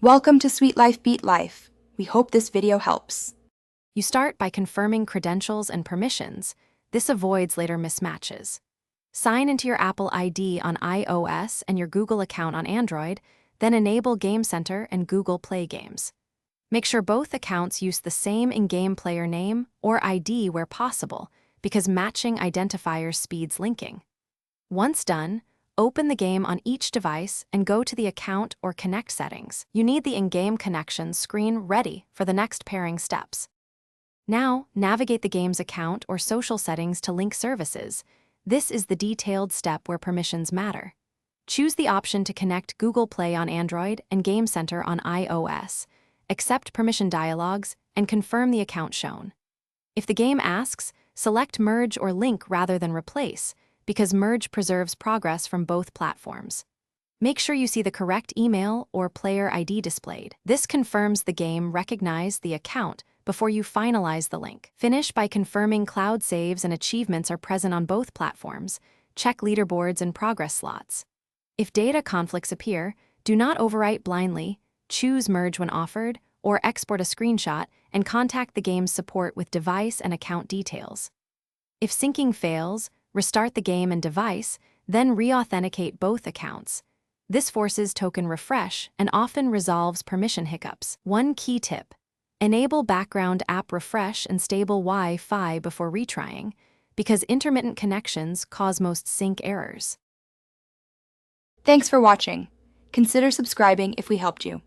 Welcome to Sweet Life Beat Life. We hope this video helps. You start by confirming credentials and permissions. This avoids later mismatches. Sign into your Apple ID on iOS and your Google account on Android, then enable Game Center and Google Play Games. Make sure both accounts use the same in-game player name or ID where possible, because matching identifiers speeds linking. Once done, open the game on each device and go to the account or connect settings. You need the in-game connection screen ready for the next pairing steps. Now, navigate the game's account or social settings to link services. This is the detailed step where permissions matter. Choose the option to connect Google Play on Android and Game Center on iOS. Accept permission dialogues and confirm the account shown. If the game asks, select Merge or Link rather than Replace, because Merge preserves progress from both platforms. Make sure you see the correct email or player ID displayed. This confirms the game recognized the account before you finalize the link. Finish by confirming cloud saves and achievements are present on both platforms. Check leaderboards and progress slots. If data conflicts appear, do not overwrite blindly, choose Merge when offered, or export a screenshot and contact the game's support with device and account details. If syncing fails, restart the game and device, then re-authenticate both accounts. This forces token refresh and often resolves permission hiccups. One key tip: enable background app refresh and stable Wi-Fi before retrying, because intermittent connections cause most sync errors. Thanks for watching. Consider subscribing if we helped you.